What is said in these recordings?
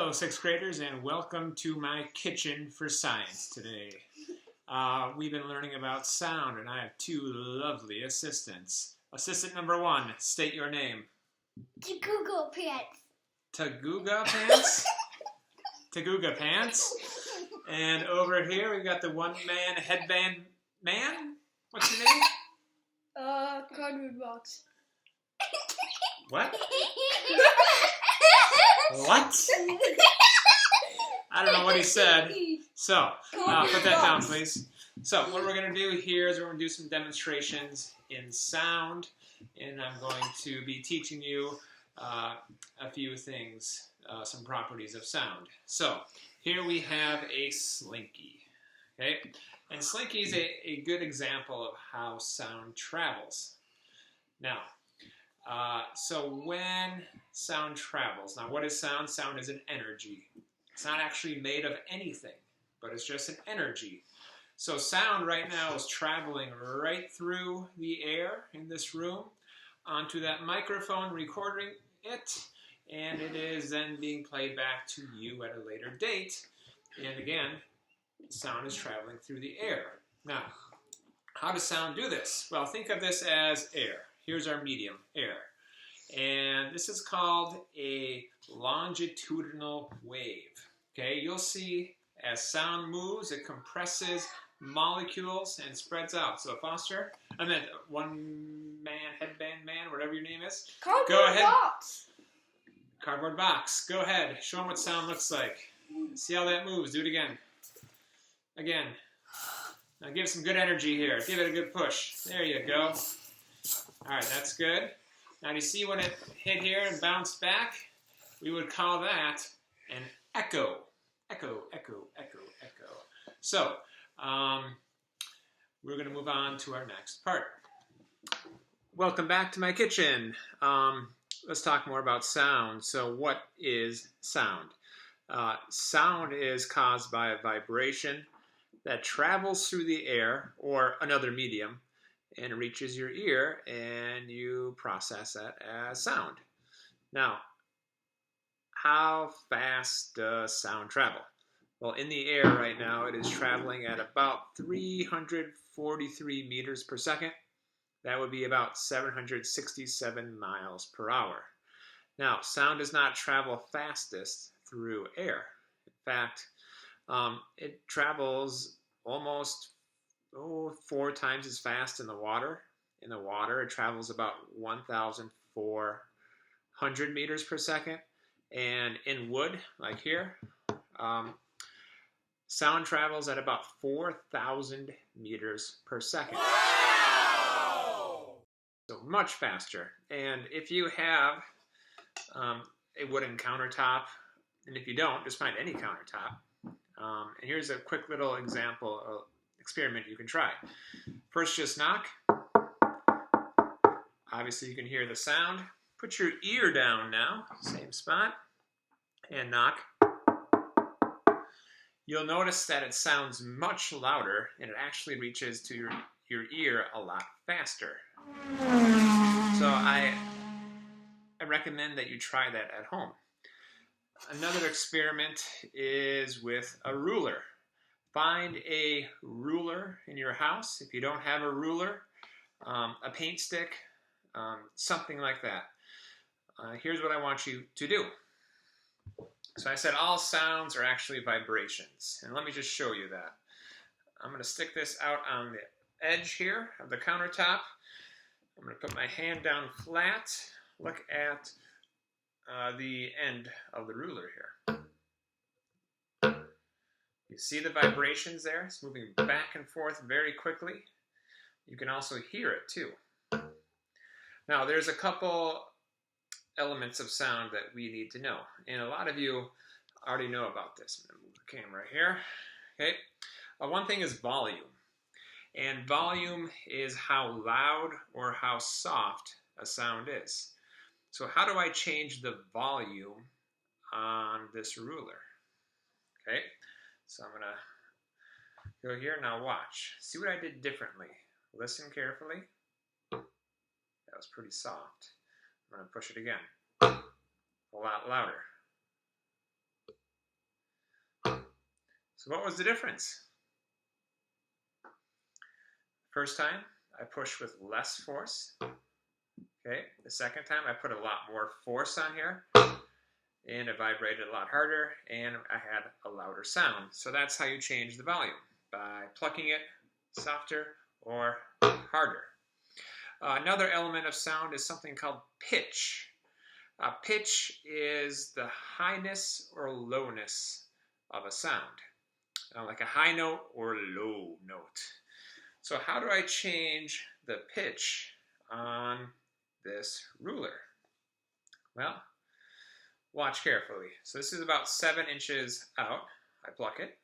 Hello, sixth graders, and welcome to my kitchen for science today. We've been learning about sound, and I have two lovely assistants. Assistant number one, state your name. Taguga Pants. Taguga Pants? Taguga Pants. And over here, we've got the one-man headband man. What's your name? Cardboard box. What? What? I don't know what he said. So, put that down, please. So, what we're going to do here is we're going to do some demonstrations in sound, and I'm going to be teaching you a few things, some properties of sound. So, here we have a slinky, okay? And slinky is a good example of how sound travels. Now, so when sound travels, now what is sound? Sound is an energy. It's not actually made of anything, but it's just an energy. So sound right now is traveling right through the air in this room onto that microphone, recording it, and it is then being played back to you at a later date. And again, sound is traveling through the air. Now, how does sound do this? Well, think of this as air. Here's our medium, air. And this is called a longitudinal wave. Okay, you'll see as sound moves, it compresses molecules and spreads out. So Foster, one man, headband man, whatever your name is. Go ahead. Box. Cardboard box. Go ahead. Show them what sound looks like. See how that moves. Do it again. Again. Now give it some good energy here. Give it a good push. There you go. All right, that's good. Now, do you see when it hit here and bounced back? We would call that an echo. Echo, echo, echo, echo. So, we're going to move on to our next part. Welcome back to my kitchen. Let's talk more about sound. So, what is sound? Sound is caused by a vibration that travels through the air or another medium, and it reaches your ear, and you process that as sound. Now, how fast does sound travel? Well, in the air right now, it is traveling at about 343 meters per second. That would be about 767 miles per hour. Now, sound does not travel fastest through air. In fact, it travels almost 4 times as fast in the water. In the water, it travels about 1,400 meters per second. And in wood, like here, sound travels at about 4,000 meters per second. Wow! So much faster. And if you have a wooden countertop, and if you don't, just find any countertop. And here's a quick little example experiment you can try. First, just knock. Obviously, you can hear the sound. Put your ear down now, same spot, and knock. You'll notice that it sounds much louder, and it actually reaches to your ear a lot faster. So I recommend that you try that at home. Another experiment is with a ruler. Find a ruler in your house. If you don't have a ruler, a paint stick, something like that. Here's what I want you to do. So I said all sounds are actually vibrations. And let me just show you that. I'm going to stick this out on the edge here of the countertop. I'm going to put my hand down flat. Look at the end of the ruler here. You see the vibrations there? It's moving back and forth very quickly. You can also hear it too. Now, there's a couple elements of sound that we need to know. And a lot of you already know about this. I'm going to move the camera here. Okay. One thing is volume. And volume is how loud or how soft a sound is. So how do I change the volume on this ruler? Okay. So I'm going to go here. Now watch. See what I did differently. Listen carefully. That was pretty soft. I'm going to push it again. A lot louder. So what was the difference? First time, I pushed with less force. Okay, the second time I put a lot more force on here, and it vibrated a lot harder, and I had a louder sound. So that's how you change the volume, by plucking it softer or harder. Another element of sound is something called pitch. Pitch is the highness or lowness of a sound, like a high note or low note. So how do I change the pitch on this ruler? Well, watch carefully. So this is about 7 inches out. I pluck it.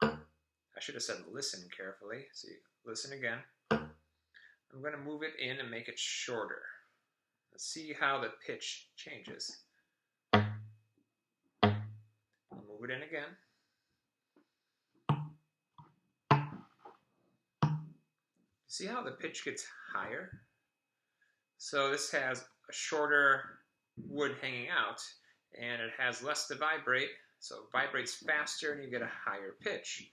I should have said listen carefully. So you listen again. I'm going to move it in and make it shorter. Let's see how the pitch changes. I'll move it in again. See how the pitch gets higher? So this has a shorter wood hanging out, and it has less to vibrate, so it vibrates faster and you get a higher pitch.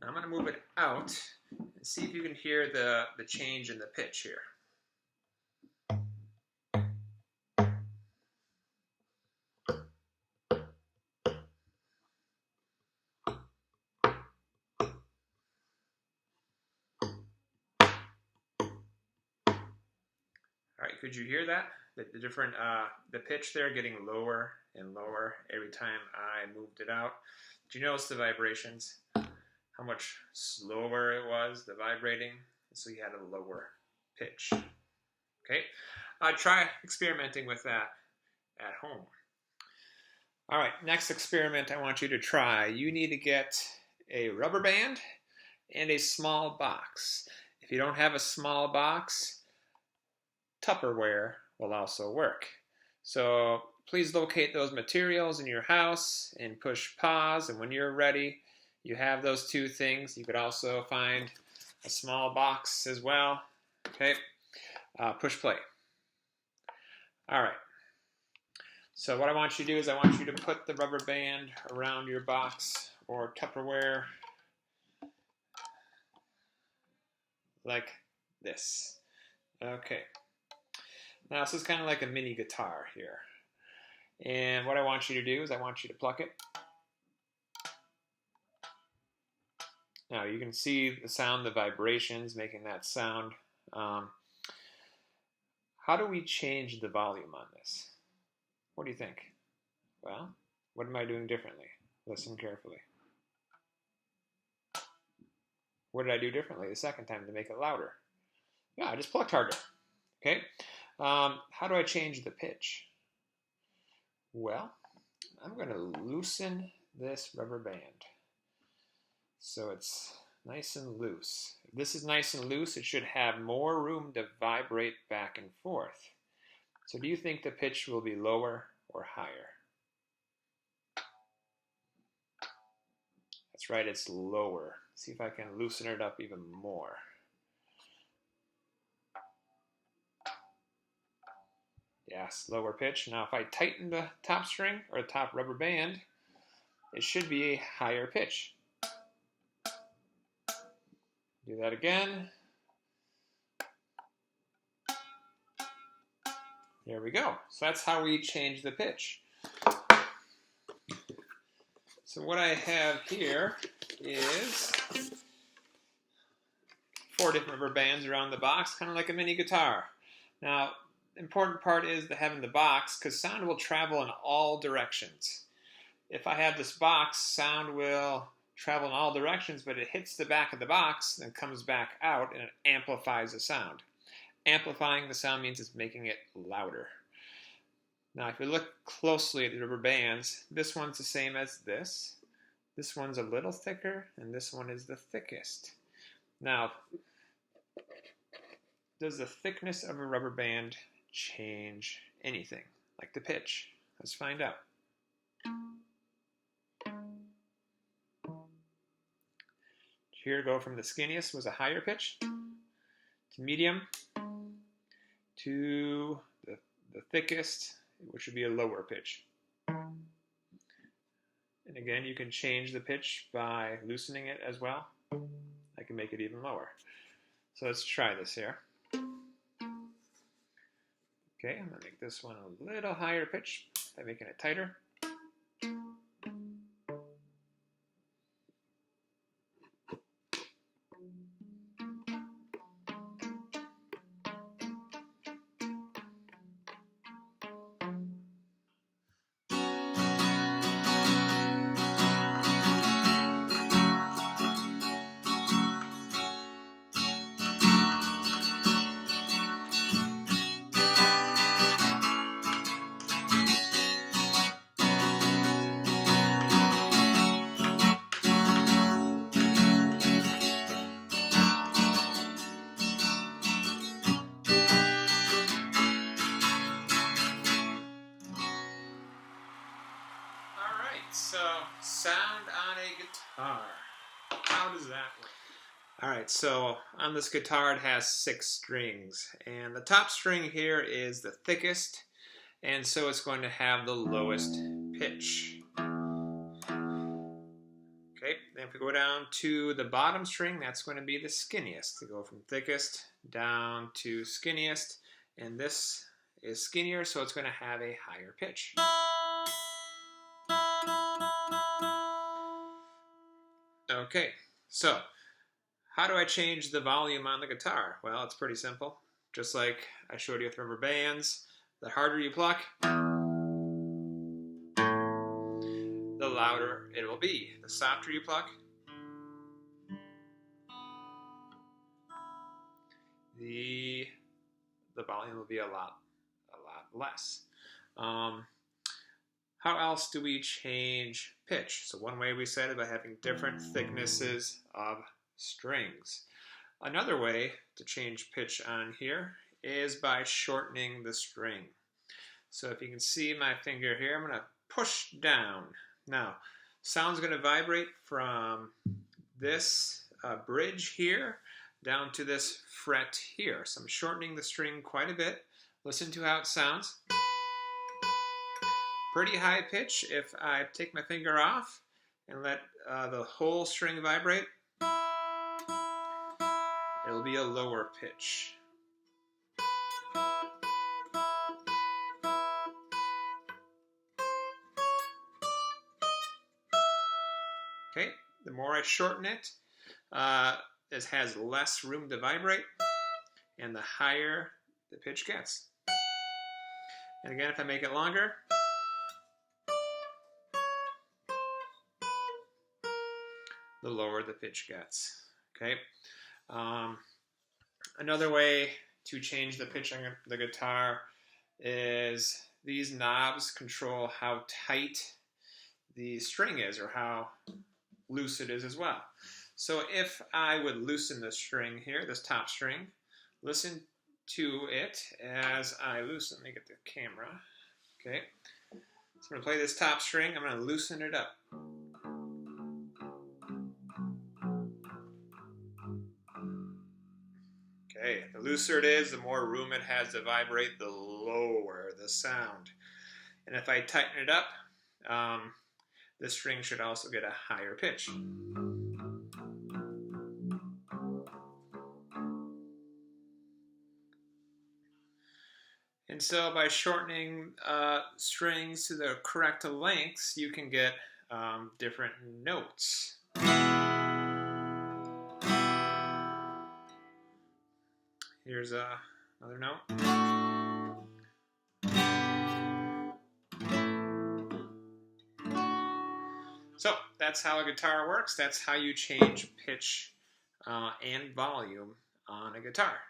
Now I'm going to move it out and see if you can hear the change in the pitch here. All right, could you hear that? The different, the pitch there getting lower and lower every time I moved it out. Did you notice the vibrations? How much slower it was, the vibrating? So you had a lower pitch. Okay, try experimenting with that at home. All right, next experiment I want you to try. You need to get a rubber band and a small box. If you don't have a small box, Tupperware will also work. So please locate those materials in your house and push pause, and when you're ready, you have those two things. You could also find a small box as well. Okay, push play. All right. So what I want you to do is I want you to put the rubber band around your box or Tupperware like this. Okay. Now this is kind of like a mini guitar here. And what I want you to do is I want you to pluck it. Now you can see the sound, the vibrations making that sound. How do we change the volume on this? What do you think? Well, what am I doing differently? Listen carefully. What did I do differently the second time to make it louder? Yeah, I just plucked harder. Okay. How do I change the pitch? Well, I'm going to loosen this rubber band so it's nice and loose. If this is nice and loose, it should have more room to vibrate back and forth. So do you think the pitch will be lower or higher? That's right, it's lower. See if I can loosen it up even more. Yes, lower pitch. Now if I tighten the top string or the top rubber band, it should be a higher pitch. Do that again. There we go. So that's how we change the pitch. So what I have here is 4 different rubber bands around the box, kind of like a mini guitar. Now, the important part is having the box, because sound will travel in all directions. If I have this box, sound will travel in all directions, but it hits the back of the box and comes back out and it amplifies the sound. Amplifying the sound means it's making it louder. Now if you look closely at the rubber bands, this one's the same as this. This one's a little thicker and this one is the thickest. Now, does the thickness of a rubber band change anything, like the pitch? Let's find out. Here go from the skinniest was a higher pitch, to medium, to the thickest, which would be a lower pitch. And Again, you can change the pitch by loosening it as well. I can make it even lower. So let's try this here. Okay, I'm going to make this one a little higher pitch by making it tighter. So, sound on a guitar. How does that work? Alright, so on this guitar it has 6 strings, and the top string here is the thickest, and so it's going to have the lowest pitch. Okay, then if we go down to the bottom string, that's going to be the skinniest. We go from thickest down to skinniest, and this is skinnier, so it's going to have a higher pitch. Okay, so how do I change the volume on the guitar? Well, it's pretty simple. Just like I showed you with rubber bands, the harder you pluck, the louder it will be. The softer you pluck, the volume will be a lot less. How else do we change pitch? So one way we said it by having different thicknesses of strings. Another way to change pitch on here is by shortening the string. So if you can see my finger here, I'm going to push down. Now, sound's going to vibrate from this bridge here down to this fret here. So I'm shortening the string quite a bit. Listen to how it sounds. Pretty high pitch. If I take my finger off and let the whole string vibrate, it'll be a lower pitch. Okay, the more I shorten it, it has less room to vibrate, and the higher the pitch gets. And again, if I make it longer, the lower the pitch gets. Okay. Another way to change the pitch on the guitar is these knobs control how tight the string is or how loose it is as well. So if I would loosen the string here, this top string, listen to it as I loosen. Let me get the camera. Okay. So I'm going to play this top string. I'm going to loosen it up. Okay, the looser it is, the more room it has to vibrate, the lower the sound. And if I tighten it up, the string should also get a higher pitch. And so by shortening strings to the correct lengths, you can get different notes. Here's another note. So that's how a guitar works. That's how you change pitch and volume on a guitar.